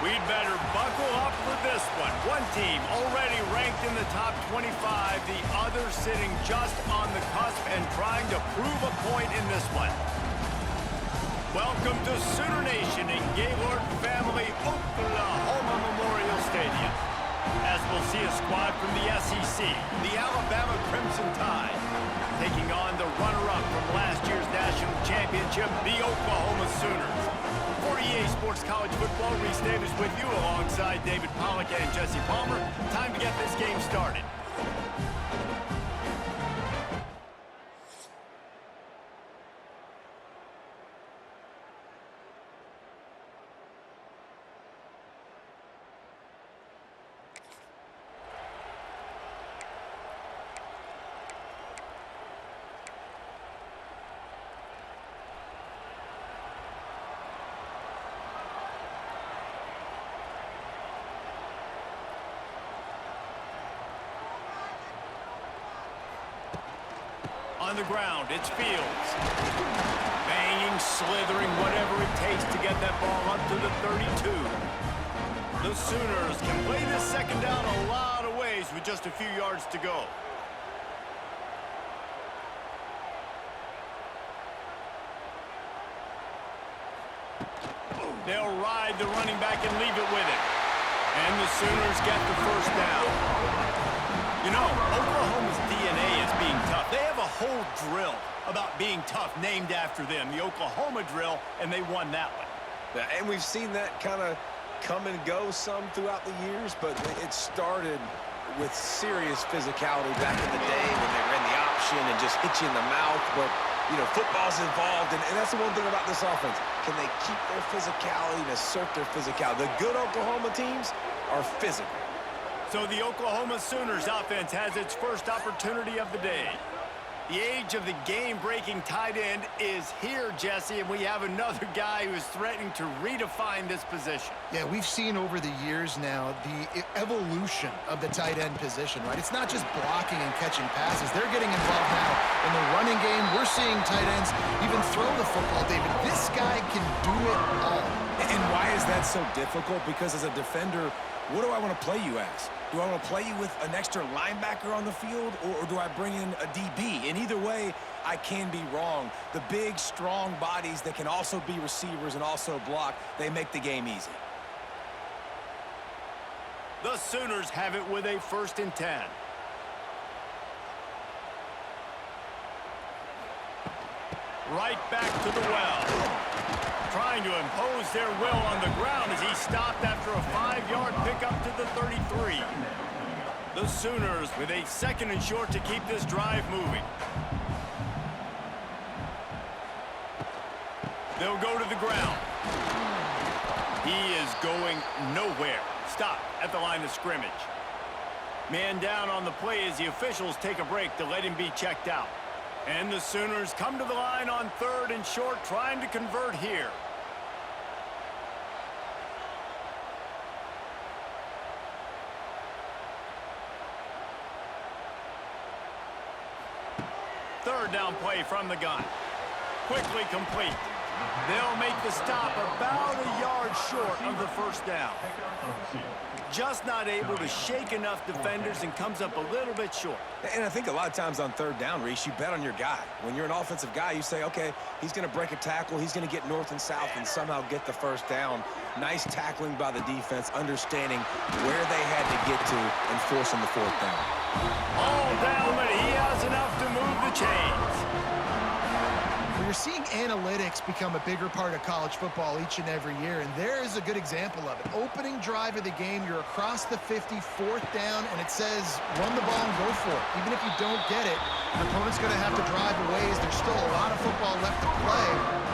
We'd better buckle up for this one. One team already ranked in the top 25, the other sitting just on the cusp and trying to prove a point in this one. Welcome to Sooner Nation in Gaylord Family Oklahoma Memorial Stadium. As we'll see a squad from the SEC, the Alabama Crimson Tide, taking on the runner-up from last year's national championship, the Oklahoma Sooners. For EA Sports College Football, Reese Davis with you alongside David Pollack and Jesse Palmer. Time to get this game started. On the ground, it's Fields. Banging, slithering, whatever it takes to get that ball up to the 32. The Sooners can play this second down a lot of ways with just a few yards to go. They'll ride the running back and leave it with it. And the Sooners get the first down. You know, Oklahoma's DNA is being tough. They have a whole drill about being tough named after them, the Oklahoma drill, and they won that one. Yeah, and we've seen that kind of come and go some throughout the years, but it started with serious physicality back in the day when they ran the option and just hit you in the mouth. But, you know, football's involved, and that's the one thing about this offense. Can they keep their physicality and assert their physicality? The good Oklahoma teams are physical. So the Oklahoma Sooners offense has its first opportunity of the day. The age of the game-breaking tight end is here, Jesse, and we have another guy who is threatening to redefine this position. Yeah, we've seen over the years now the evolution of the tight end position, right? It's not just blocking and catching passes. They're getting involved now in the running game. We're seeing tight ends even throw the football, David. This guy can do it all. And why is that so difficult? Because as a defender, what do I want to play you as? Do I want to play you with an extra linebacker on the field, or do I bring in a DB? And either way, I can be wrong. The big, strong bodies that can also be receivers and also block, they make the game easy. The Sooners have it with a 1st and 10. Right back to the well. Trying to impose their will on the ground as he stopped after a 5-yard pickup to the 33. The Sooners with a 2nd and short to keep this drive moving. They'll go to the ground. He is going nowhere. Stop at the line of scrimmage. Man down on the play as the officials take a break to let him be checked out. And the Sooners come to the line on 3rd and short, trying to convert here. Third down play from the gun. Quickly complete. They'll make the stop about a yard short of the 1st down. Just not able to shake enough defenders and comes up a little bit short. And I think a lot of times on 3rd down, Reese, you bet on your guy. When you're an offensive guy, you say, okay, he's going to break a tackle, he's going to get north and south and somehow get the 1st down. Nice tackling by the defense, understanding where they had to get to and forcing the 4th down. All down, but he has enough to move the chains. You're seeing analytics become a bigger part of college football each and every year, and there is a good example of it. Opening drive of the game, you're across the 50, 4th down, and it says run the ball and go for it. Even if you don't get it, your opponent's going to have to drive away as there's still a lot of football left to play.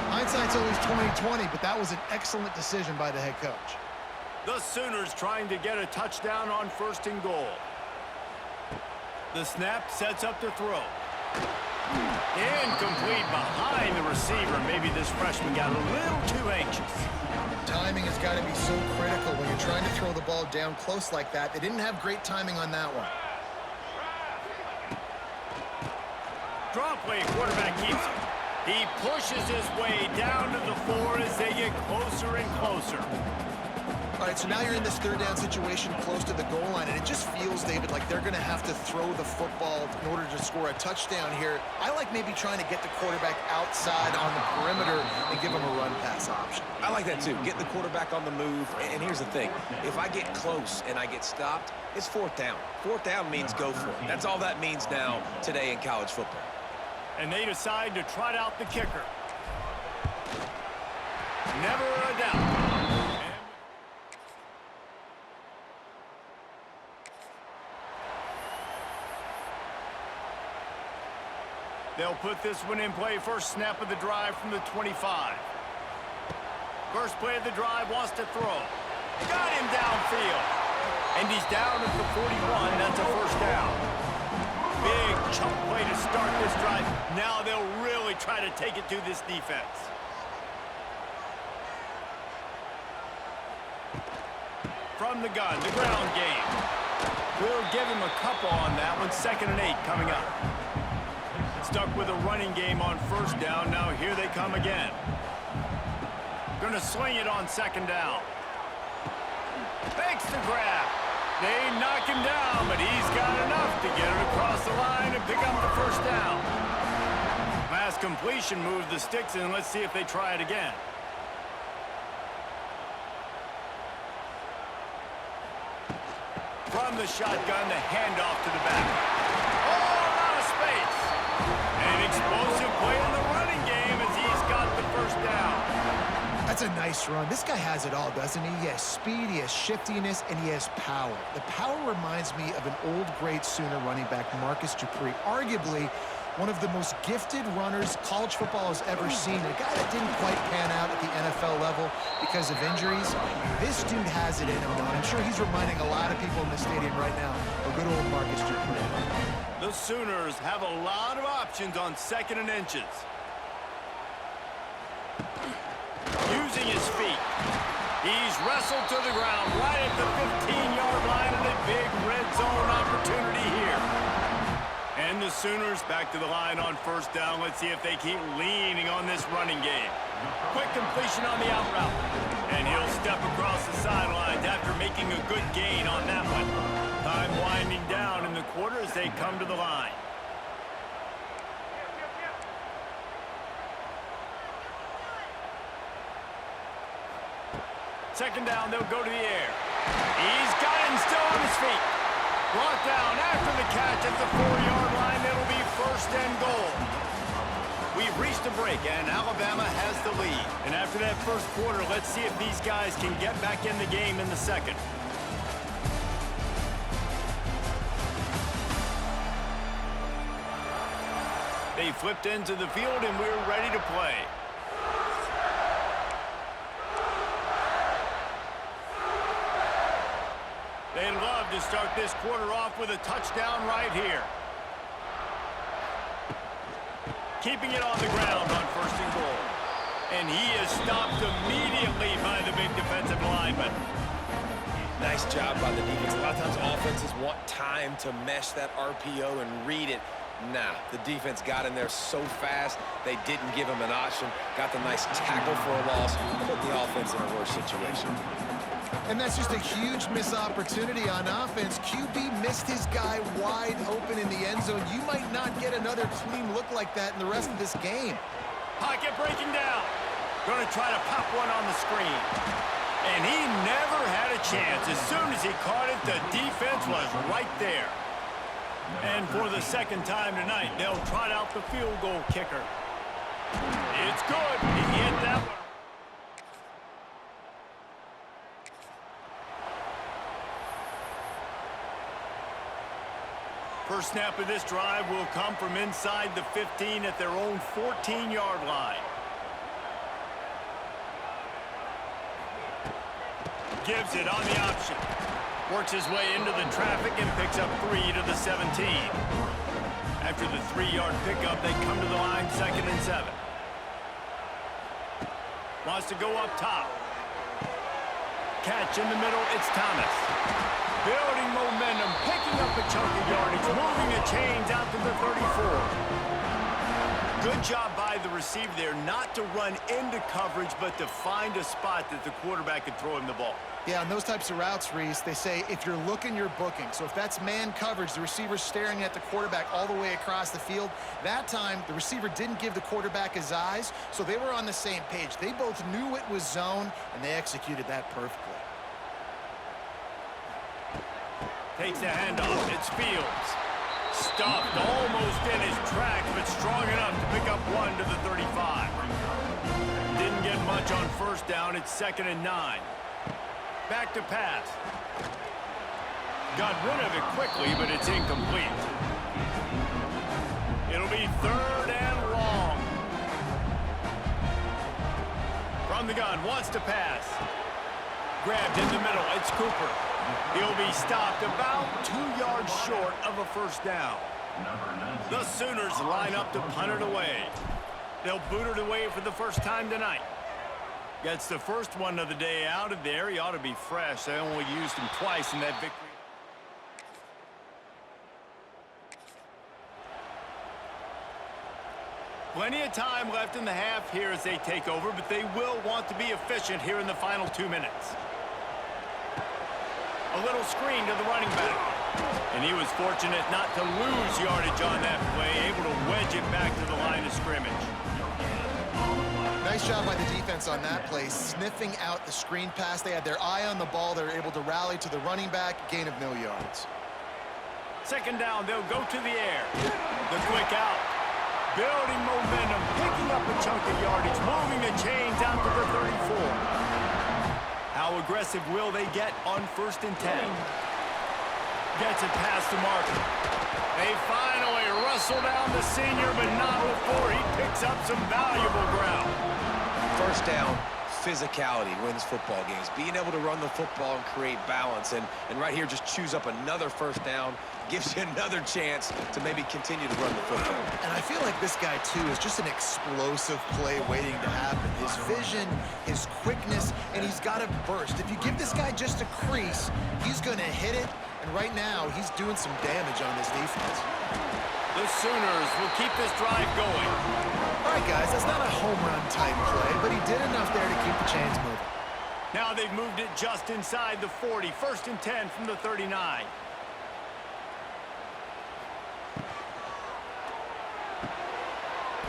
Hindsight's always 20/20, but that was an excellent decision by the head coach. The Sooners trying to get a touchdown on 1st and goal. The snap sets up the throw. Incomplete behind the receiver. Maybe this freshman got a little too anxious. Timing has got to be so critical when you're trying to throw the ball down close like that. They didn't have great timing on that one. Draw play, quarterback keeps it. He pushes his way down to the 4 as they get closer and closer. All right, so now you're in this third down situation close to the goal line, and it just feels, David, like they're going to have to throw the football in order to score a touchdown here. I like maybe trying to get the quarterback outside on the perimeter and give him a run-pass option. I like that, too. Get the quarterback on the move. And here's the thing. If I get close and I get stopped, it's fourth down. Fourth down means go for it. That's all that means now today in college football. And they decide to trot out the kicker. Never a doubt. They'll put this one in play. First snap of the drive from the 25. First play of the drive, wants to throw. Got him downfield. And he's down at the 41. That's a first down. Big chunk play to start this drive. Now they'll really try to take it to this defense. From the gun, the ground game. We'll give him a couple on that one. 2nd and 8 coming up. Stuck with a running game on first down. Now here they come again. Gonna sling it on 2nd down. Makes the grab. They knock him down, but he's got enough to get it across the line and pick up the first down. Pass completion moves the sticks in. Let's see if they try it again. From the shotgun, the handoff to the back. Oh, out of space. An explosive play in the running game as he's got the first down. That's a nice run. This guy has it all, doesn't he? He has speed, he has shiftiness, and he has power. The power reminds me of an old, great Sooner running back, Marcus Dupree, arguably one of the most gifted runners college football has ever seen. A guy that didn't quite pan out at the NFL level because of injuries. This dude has it in him, Don. I'm sure he's reminding a lot of people in the stadium right now of good old Marcus Dupree. The Sooners have a lot of options on 2nd and inches. Using his feet. He's wrestled to the ground right at the 15-yard line and a big red zone opportunity here. And the Sooners back to the line on first down. Let's see if they keep leaning on this running game. Quick completion on the out route. And he'll step across the sidelines after making a good gain on that one. Time winding down in the quarter as they come to the line. Second down, they'll go to the air. He's got him still on his feet. Brought down after the catch at the 4-yard line. It'll be 1st and goal. We've reached a break, and Alabama has the lead. And after that first quarter, let's see if these guys can get back in the game in the second. They flipped into the field, and we're ready to play. They'd love to start this quarter off with a touchdown right here. Keeping it on the ground on 1st and goal. And he is stopped immediately by the big defensive lineman. Nice job by the defense. A lot of times offenses want time to mesh that RPO and read it. Nah, the defense got in there so fast, they didn't give him an option. Got the nice tackle for a loss, put the offense in a worse situation. And that's just a huge missed opportunity on offense. QB missed his guy wide open in the end zone. You might not get another clean look like that in the rest of this game. Pocket breaking down. Going to try to pop one on the screen. And he never had a chance. As soon as he caught it, the defense was right there. And for the second time tonight, they'll trot out the field goal kicker. It's good. He hit that one. First snap of this drive will come from inside the 15 at their own 14-yard line. Gives it on the option. Works his way into the traffic and picks up 3 to the 17. After the 3-yard pickup, they come to the line 2nd and 7. Wants to go up top. Catch in the middle, it's Thomas. Building momentum, picking up a chunk of yardage, moving the chains out to the 34. Good job by the receiver there, not to run into coverage, but to find a spot that the quarterback could throw him the ball. Yeah, on those types of routes, Reese, they say if you're looking, you're booking. So if that's man coverage, the receiver's staring at the quarterback all the way across the field. That time, the receiver didn't give the quarterback his eyes, so they were on the same page. They both knew it was zone, and they executed that perfectly. Takes the handoff. It's Fields. Stuffed almost in his tracks, but strong enough to pick up one to the 35. Didn't get much on first down. It's 2nd and 9. Back to pass. Got rid of it quickly, but it's incomplete. It'll be 3rd and long. From the gun, wants to pass. Grabbed in the middle. It's Cooper. He'll be stopped about 2 yards short of a first down. The Sooners line up to punt it away. They'll boot it away for the first time tonight. Gets the first one of the day out of there. He ought to be fresh. They only used him twice in that victory. Plenty of time left in the half here as they take over, but they will want to be efficient here in the final 2 minutes. A little screen to the running back. And he was fortunate not to lose yardage on that play, able to wedge it back to the line of scrimmage. Nice job by the defense on that play, sniffing out the screen pass. They had their eye on the ball. They were able to rally to the running back, gain of no yards. 2nd down, they'll go to the air. The quick out. Building momentum, picking up a chunk of yardage, moving the chains out to the 34. How aggressive will they get on 1st and 10? Gets it past the marker. They finally wrestle down the senior, but not before he picks up some valuable ground. First down, physicality wins football games. Being able to run the football and create balance. And right here, just choose up another first down, gives you another chance to maybe continue to run the football. And I feel like this guy, too, is just an explosive play waiting to happen. His vision, his quickness, and he's got a burst. If you give this guy just a crease, he's going to hit it. And right now, he's doing some damage on this defense. The Sooners will keep this drive going. All right, guys, that's not a home run type play, but he did enough there to keep the chains moving. Now they've moved it just inside the 40. 1st and 10 from the 39.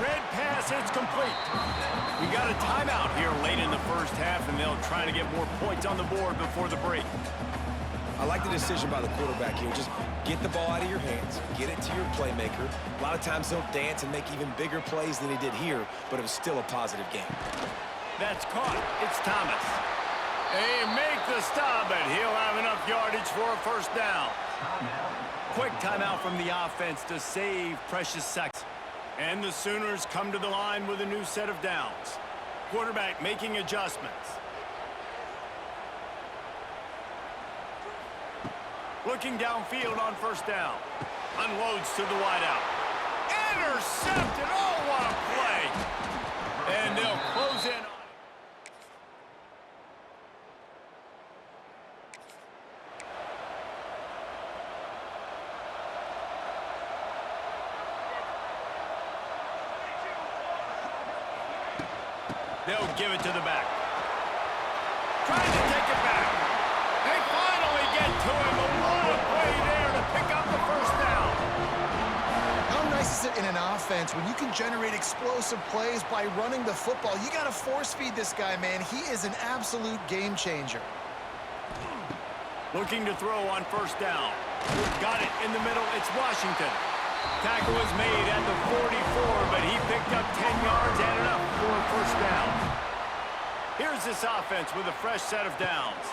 Red pass, it's complete. We got a timeout here late in the first half, and they'll try to get more points on the board before the break. I like the decision by the quarterback here. Just get the ball out of your hands, get it to your playmaker. A lot of times he'll dance and make even bigger plays than he did here, but it was still a positive game. That's caught. It's Thomas. They make the stop, and he'll have enough yardage for a first down. Quick timeout from the offense to save precious seconds. And the Sooners come to the line with a new set of downs. Quarterback making adjustments. Looking downfield on first down. Unloads to the wideout. Intercepted! Oh, what a play! And they'll close in on it. They'll give it to the back. Trying to take it back. They finally get to him. A lot of play there to pick up the first down. How nice is it in an offense when you can generate explosive plays by running the football? You got to force feed this guy, man. He is an absolute game changer. Looking to throw on first down. Got it in the middle. It's Washington. Tackle was made at the 44, but he picked up 10 yards and enough for a first down. Here's this offense with a fresh set of downs.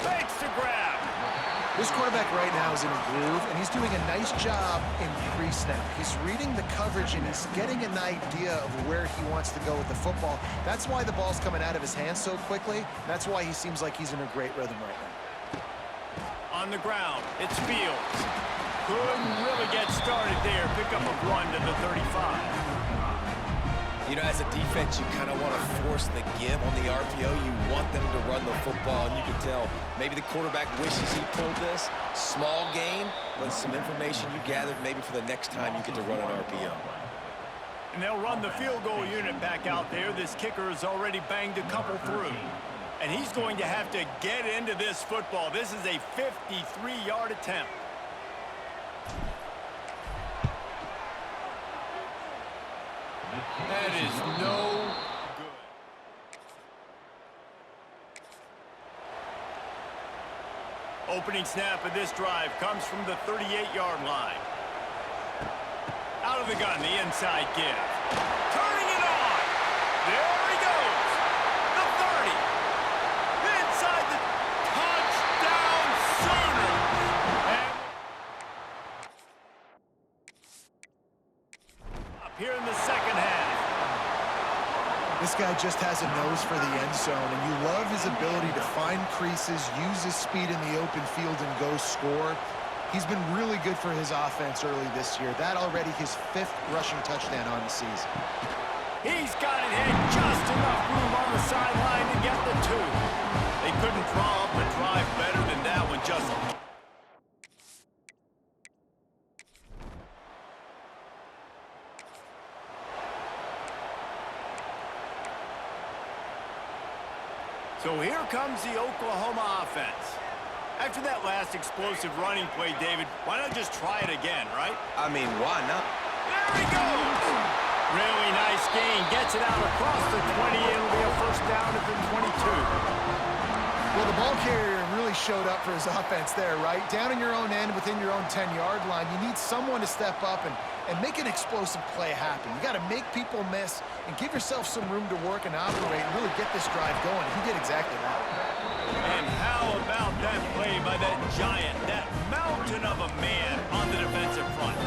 Fakes to grab. This quarterback right now is in a groove, and he's doing a nice job in pre-snap. He's reading the coverage, and he's getting an idea of where he wants to go with the football. That's why the ball's coming out of his hands so quickly. That's why he seems like he's in a great rhythm right now. On the ground, it's Fields. Couldn't really get started there. Pick up a 1 to the 35. You know, as a defense, you kind of want to force the give on the RPO. You want them to run the football, and you can tell maybe the quarterback wishes he pulled this. Small gain, but some information you gathered maybe for the next time you get to run an RPO. And they'll run the field goal unit back out there. This kicker has already banged a couple through. And he's going to have to get into this football. This is a 53-yard attempt. That is no good. Opening snap of this drive comes from the 38-yard line. Out of the gun, the inside give. Turning it on. There he goes. The 30. Inside the touchdown Sooners. And up here in the second half. This guy just has a nose for the end zone, and you love his ability to find creases, use his speed in the open field, and go score. He's been really good for his offense early this year. That already his 5th rushing touchdown on the season. He's got it in just enough room on the sideline to get the 2. They couldn't draw up a drive better than that one, just. So here comes the Oklahoma offense. After that last explosive running play, David, why not just try it again, right? I mean, why not? There he goes! Really nice gain. Gets it out across the 20. It'll be a first down at the 22. Well, the ball carrier really showed up for his offense there, right? Down in your own end, within your own 10-yard line, you need someone to step up and make an explosive play happen. You got to make people miss and give yourself some room to work and operate and really get this drive going. He did exactly that. And how about that play by that giant, that mountain of a man on the defensive front?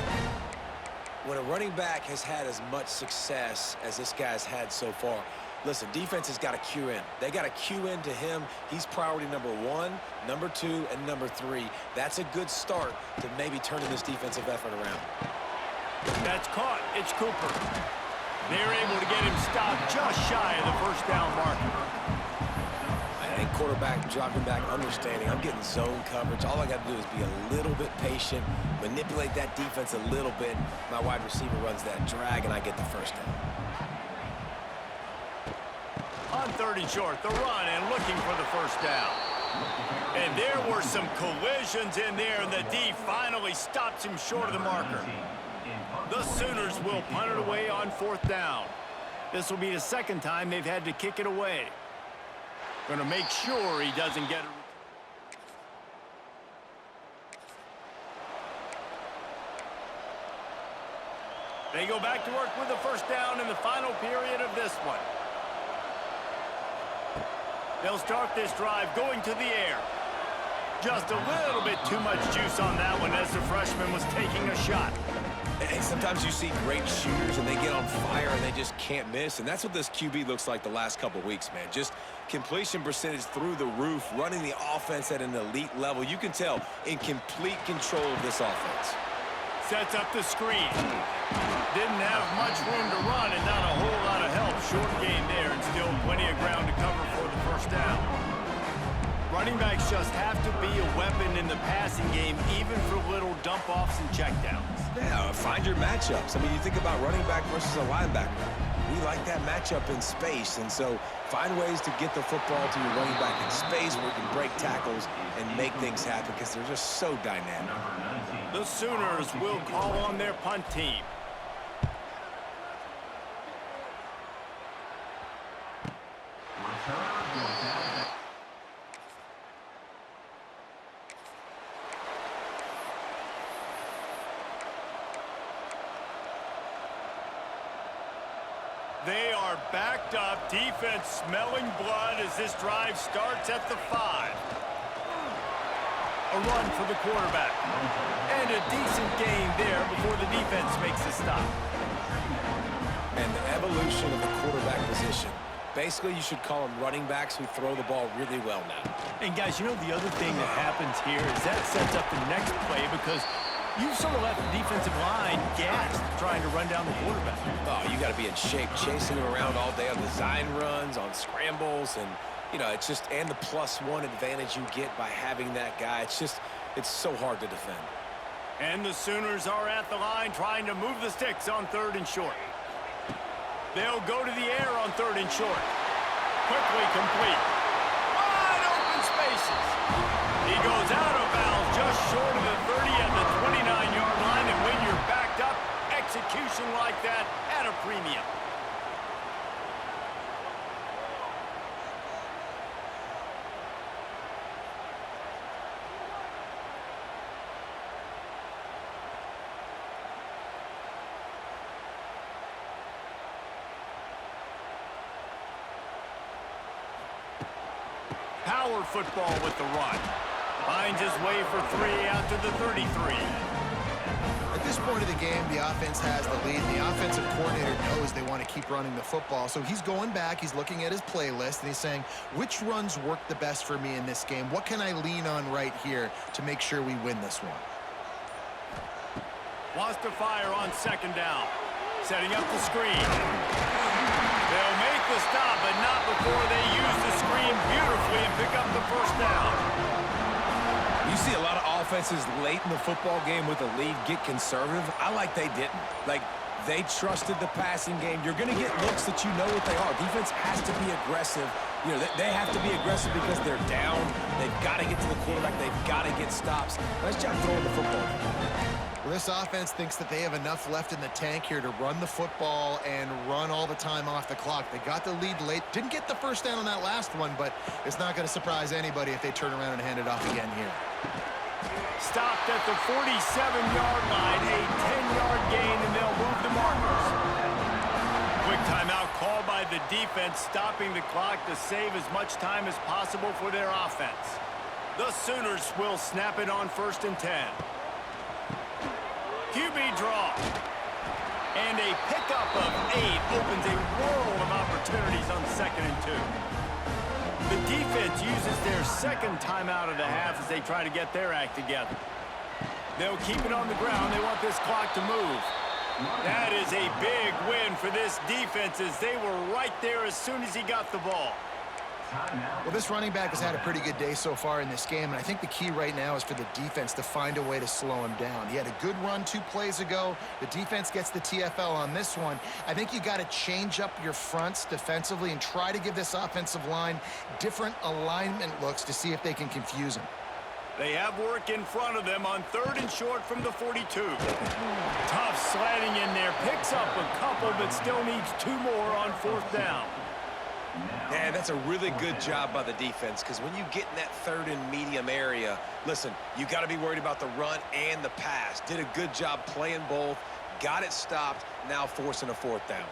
When a running back has had as much success as this guy's had so far, listen, defense has got to cue in. They got to cue in to him. He's priority number 1, number 2, and number 3. That's a good start to maybe turning this defensive effort around. That's caught. It's Cooper. They're able to get him stopped just shy of the first down marker. And quarterback dropping back, understanding I'm getting zone coverage. All I got to do is be a little bit patient, manipulate that defense a little bit. My wide receiver runs that drag, and I get the first down. On 3rd and short, the run and looking for the first down. And there were some collisions in there, and the D finally stops him short of the marker. The Sooners will punt it away on 4th down. This will be the 2nd time they've had to kick it away. Going to make sure he doesn't get it. They go back to work with the first down in the final period of this one. They'll start this drive going to the air. Just a little bit too much juice on that one as the freshman was taking a shot. And sometimes you see great shooters and they get on fire and they just can't miss. And that's what this QB looks like the last couple weeks, man. Just completion percentage through the roof, running the offense at an elite level. You can tell in complete control of this offense. Sets up the screen. Didn't have much room to run and not a whole lot of help. Short gain there and still plenty of ground to cover for the first down. Running backs just have to be a weapon in the passing game, even for little dump-offs and checkdowns. Yeah, find your matchups. I mean, you think about running back versus a linebacker. We like that matchup in space, and so find ways to get the football to your running back in space where you can break tackles and make things happen because they're just so dynamic. The Sooners will call on their punt team. They are backed up, defense smelling blood as this drive starts at the 5. A run for the quarterback. And a decent gain there before the defense makes a stop. And the evolution of the quarterback position. Basically, you should call them running backs who throw the ball really well now. And guys, you know the other thing that happens here is that sets up the next play because you sort of left the defensive line gassed trying to run down the quarterback. Oh, you got to be in shape, chasing him around all day on design runs, on scrambles, and, you know, it's just, and the +1 advantage you get by having that guy. It's just, it's so hard to defend. And the Sooners are at the line trying to move the sticks on 3rd and short. They'll go to the air on 3rd and short. Quickly complete. Wide open spaces. He goes out of bounds just short of the 30 at the 29-yard line, and when you're backed up, execution like that at a premium. Power football with the run. Finds his way for 3 out to the 33. At this point of the game, the offense has the lead. The offensive coordinator knows they want to keep running the football. So he's going back, he's looking at his playlist, and he's saying, which runs work the best for me in this game? What can I lean on right here to make sure we win this one? Wants to fire on 2nd down. Setting up the screen. They'll make the stop, but not before they use the screen beautifully and pick up the 1st down. You see a lot of offenses late in the football game with a lead get conservative. I like they didn't. Like, they trusted the passing game. You're going to get looks that you know what they are. Defense has to be aggressive. You know, they have to be aggressive because they're down. They've got to get to the quarterback. They've got to get stops. Nice job throwing the football. Well, this offense thinks that they have enough left in the tank here to run the football and run all the time off the clock. They got the lead late. Didn't get the 1st down on that last one, but it's not going to surprise anybody if they turn around and hand it off again here. Stopped at the 47-yard line, a 10-yard gain, and they'll move the markers. Quick timeout called by the defense, stopping the clock to save as much time as possible for their offense. The Sooners will snap it on 1st and 10. QB draw. And a pickup of 8 opens a world of opportunities on 2nd and 2. The defense uses their 2nd timeout of the half as they try to get their act together. They'll keep it on the ground. They want this clock to move. That is a big win for this defense as they were right there as soon as he got the ball. Well, this running back has had a pretty good day so far in this game, and I think the key right now is for the defense to find a way to slow him down. He had a good run 2 plays ago. The defense gets the TFL on this one. I think you got to change up your fronts defensively and try to give this offensive line different alignment looks to see if they can confuse him. They have work in front of them on 3rd and short from the 42. Tough slanting in there. Picks up a couple, but still needs 2 more on 4th down. Yeah, that's a really good job by the defense because when you get in that 3rd and medium area, listen, you got to be worried about the run and the pass. Did a good job playing both, got it stopped, now forcing a 4th down.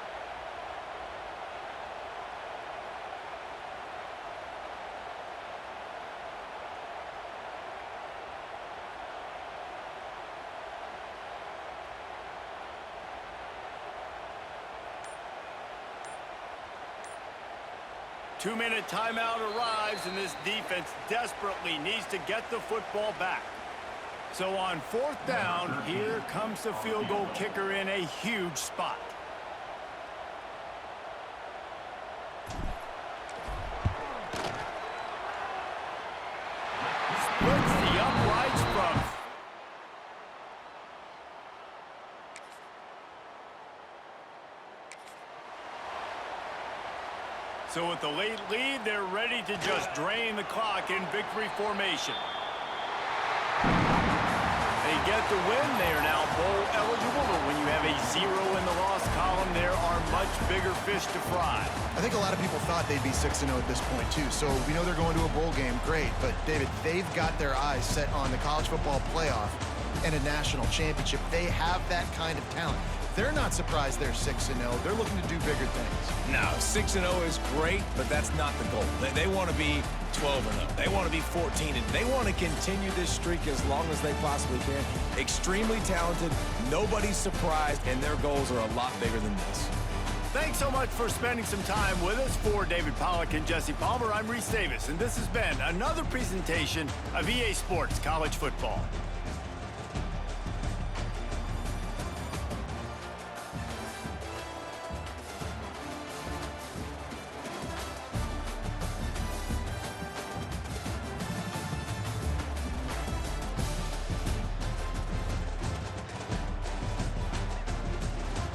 Two-minute timeout arrives, and this defense desperately needs to get the football back. So on 4th down, here comes the field goal kicker in a huge spot. Splits the uprights from... So with the late lead, they're ready to just drain the clock in victory formation. They get the win. They are now bowl eligible, but when you have a 0 in the loss column, there are much bigger fish to fry. I think a lot of people thought they'd be 6-0 at this point, too. So we know they're going to a bowl game. Great. But, David, they've got their eyes set on the college football playoff and a national championship. They have that kind of talent. They're not surprised they're 6-0. They're looking to do bigger things. No, 6-0 is great, but that's not the goal. They want to be 12-0. They want to be 14-0. They want to continue this streak as long as they possibly can. Extremely talented. Nobody's surprised, and their goals are a lot bigger than this. Thanks so much for spending some time with us. For David Pollack and Jesse Palmer, I'm Reese Davis, and this has been another presentation of EA Sports College Football.